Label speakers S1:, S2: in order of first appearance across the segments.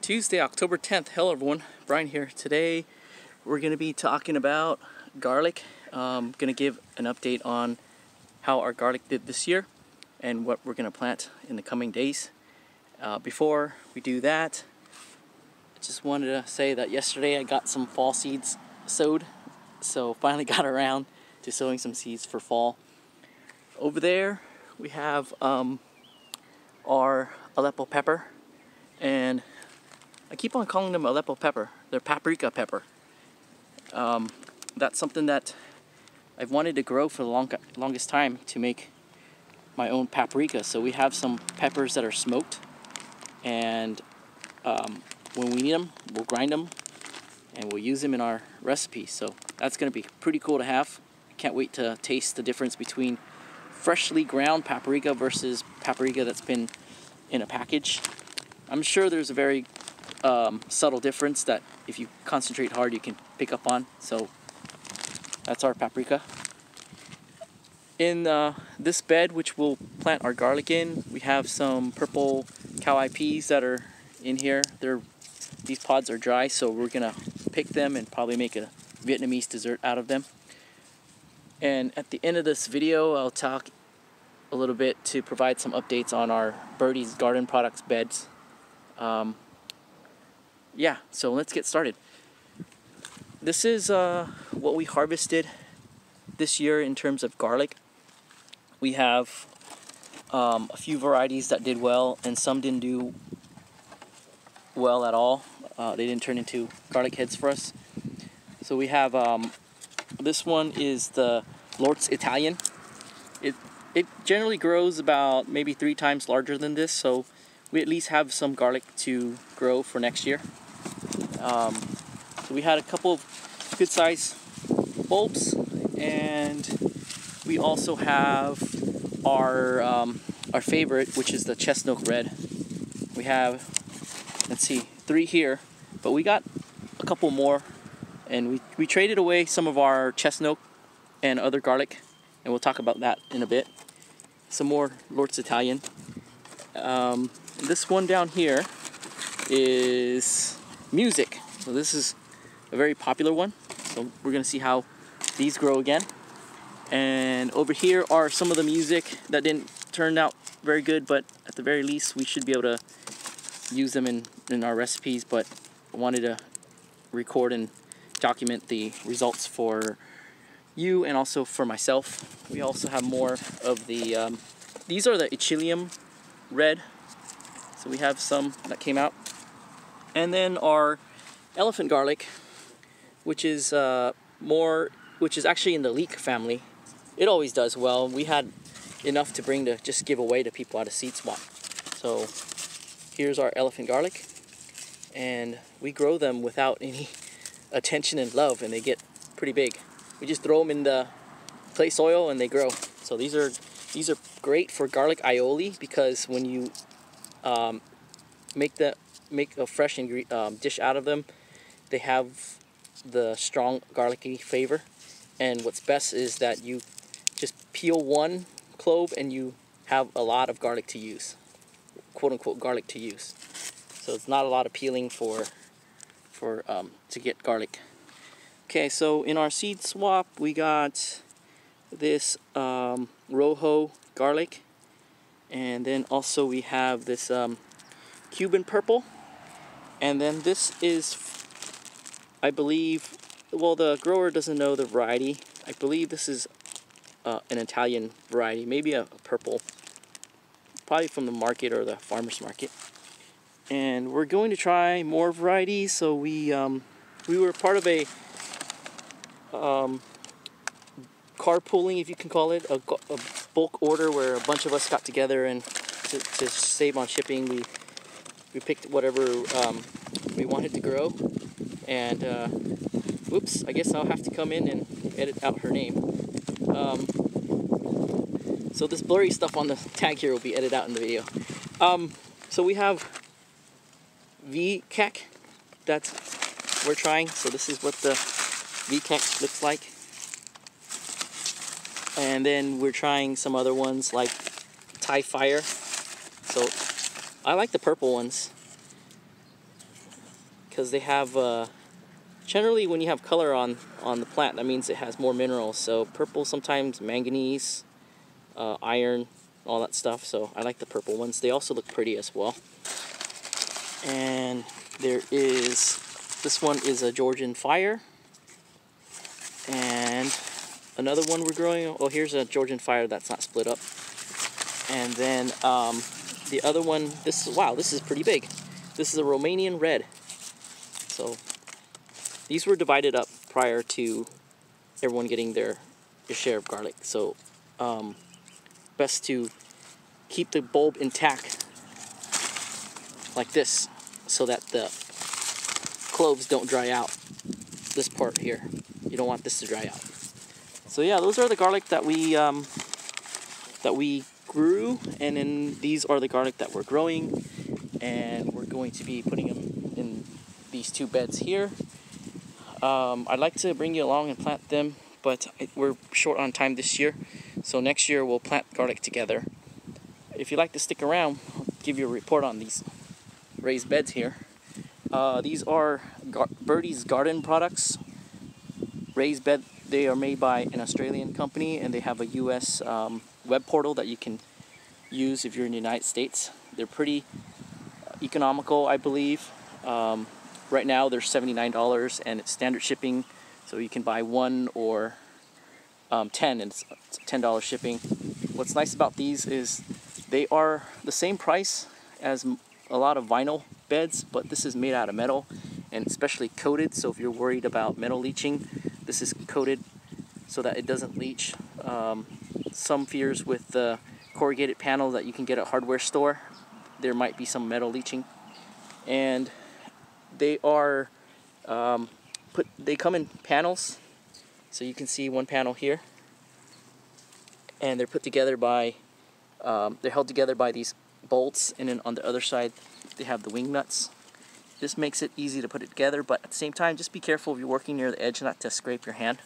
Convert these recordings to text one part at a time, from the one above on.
S1: Tuesday, October 10th. Hello everyone, Brian here. Today we're going to be talking about garlic. I'm going to give an update on how our garlic did this year and what we're going to plant in the coming days. Before we do that, I just wanted to say that yesterday I got some fall seeds sowed, so finally got around to sowing some seeds for fall. Over there we have our Aleppo pepper, and I keep on calling them Aleppo pepper. They're paprika pepper. That's something that I've wanted to grow for the longest time to make my own paprika. So we have some peppers that are smoked, and when we need them, we'll grind them and we'll use them in our recipe. So that's going to be pretty cool to have. Can't wait to taste the difference between freshly ground paprika versus paprika that's been in a package. I'm sure there's a very subtle difference that if you concentrate hard you can pick up on. So that's our paprika. In this bed, which we'll plant our garlic in, we have some purple cow eye peas that are in here. These pods are dry, so we're gonna pick them and probably make a Vietnamese dessert out of them. And at the end of this video, I'll talk a little bit to provide some updates on our Birdie's Garden Products beds. Yeah, so let's get started. This is what we harvested this year in terms of garlic. We have a few varieties that did well, and some didn't do well at all. They didn't turn into garlic heads for us. So we have this one is the Lort's Italian. It generally grows about maybe 3 times larger than this, so we at least have some garlic to grow for next year. So we had a couple of good size bulbs, and we also have our favorite, which is the chestnut red. We have, let's see, 3 here, but we got a couple more, and we traded away some of our chestnut and other garlic, and we'll talk about that in a bit. Some more Lort's Italian. This one down here is Music. So this is a very popular one. So we're gonna see how these grow again. And over here are some of the Music that didn't turn out very good, but at the very least we should be able to use them in our recipes. But I wanted to record and document the results for you and also for myself. We also have more of the these are the Echilium red, so we have some that came out. And then our elephant garlic, which is actually in the leek family. It always does well. We had enough to bring to just give away to people at a seed swap. So here's our elephant garlic, and we grow them without any attention and love, and they get pretty big. We just throw them in the clay soil and they grow. So these are great for garlic aioli, because when you make a fresh dish out of them, they have the strong garlicky flavor. And what's best is that you just peel one clove and you have a lot of garlic to use, quote unquote garlic to use. So it's not a lot of peeling to get garlic. Okay, so in our seed swap we got this Rojo garlic, and then also we have this Cuban purple, and then this is, I believe, well, the grower doesn't know the variety. I believe this is an Italian variety, maybe a purple, probably from the market or the farmer's market. And we're going to try more varieties. So we were part of a carpooling, if you can call it, a bulk order where a bunch of us got together, and to save on shipping, we picked whatever we wanted to grow. And whoops, I guess I'll have to come in and edit out her name. So this blurry stuff on the tag here will be edited out in the video. So we have VCAC that we're trying. So this is what the VCAC looks like. And then we're trying some other ones like Thai Fire. So I like the purple ones. because they have generally when you have color on the plant, that means it has more minerals. So purple, sometimes manganese, iron, all that stuff. So I like the purple ones. They also look pretty as well. And there is, this one is a Georgian Fire. And another one we're growing, oh, here's a Georgian Fire that's not split up. And then the other one, wow, this is pretty big. This is a Romanian Red. So these were divided up prior to everyone getting their share of garlic. So best to keep the bulb intact like this so that the cloves don't dry out. This part here, you don't want this to dry out. So yeah, those are the garlic that we grew, and then these are the garlic that we're growing, and we're going to be putting them in these two beds here. I'd like to bring you along and plant them, but we're short on time this year, so next year we'll plant garlic together. If you'd like to stick around, I'll give you a report on these raised beds here. These are Birdie's Garden products. Raised bed, they are made by an Australian company, and they have a US web portal that you can use if you're in the United States. They're pretty economical, I believe. Right now they're $79 and it's standard shipping, so you can buy one or 10 and it's $10 shipping. What's nice about these is they are the same price as a lot of vinyl beds, but this is made out of metal and especially coated, so if you're worried about metal leaching, this is coated so that it doesn't leach. Some fears with the corrugated panel that you can get at a hardware store, there might be some metal leaching. And they are they come in panels, so you can see one panel here, and they're put together by they're held together by these bolts, and then on the other side they have the wing nuts. This makes it easy to put it together, but at the same time, just be careful if you're working near the edge not to scrape your hand.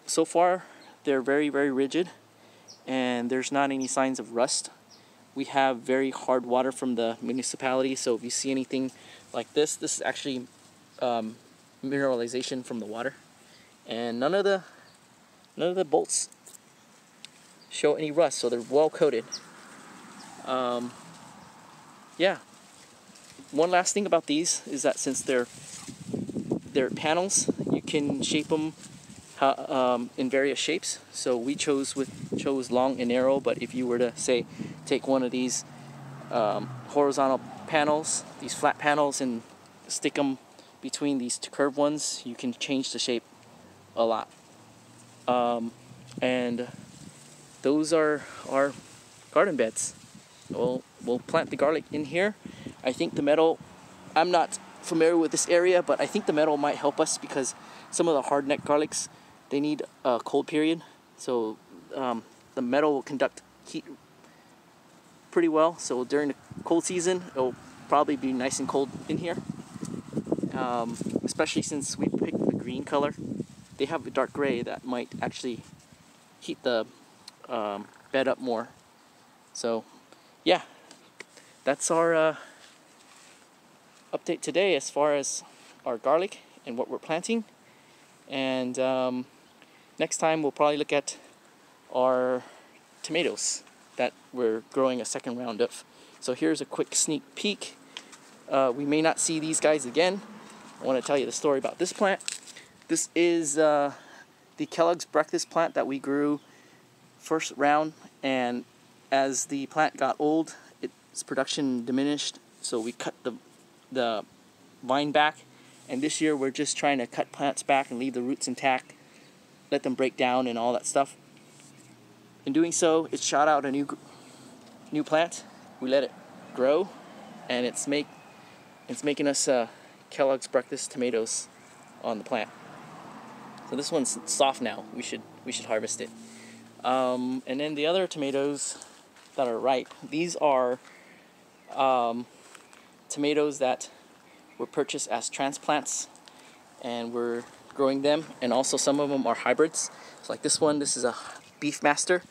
S1: So far, they're very, very rigid, and there's not any signs of rust. We have very hard water from the municipality, so if you see anything like this is actually mineralization from the water. And none of the bolts show any rust, so they're well coated. Yeah. One last thing about these is that since they're panels, you can shape them in various shapes. So we chose long and narrow, but if you were to say take one of these horizontal panels, these flat panels, and stick them between these two curved ones, you can change the shape a lot. And those are our garden beds. We'll plant the garlic in here. I think the metal, I'm not familiar with this area, but I think the metal might help us because some of the hard-neck garlics, they need a cold period. So the metal will conduct heat pretty well. So during the cold season, it'll probably be nice and cold in here. Especially since we picked the green color. They have a dark gray that might actually heat the bed up more. So yeah, that's our update today as far as our garlic and what we're planting. And next time we'll probably look at our tomatoes that we're growing a second round of. So here's a quick sneak peek. We may not see these guys again. I want to tell you the story about this plant. This is the Kellogg's breakfast plant that we grew first round, and as the plant got old, its production diminished, so we cut the vine back, and this year we're just trying to cut plants back and leave the roots intact, let them break down and all that stuff. In doing so, it shot out a new plant. We let it grow, and it's making us Kellogg's breakfast tomatoes on the plant. So this one's soft now. We should harvest it. And then the other tomatoes that are ripe, these are tomatoes that were purchased as transplants, and we're growing them, and also some of them are hybrids. So like this one, this is a Beefmaster,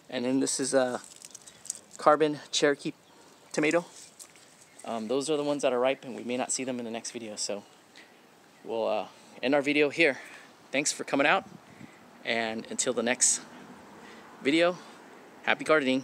S1: and then this is a Carbon Cherokee tomato. Those are the ones that are ripe, and we may not see them in the next video. So we'll end our video here. Thanks for coming out, and until the next video, happy gardening.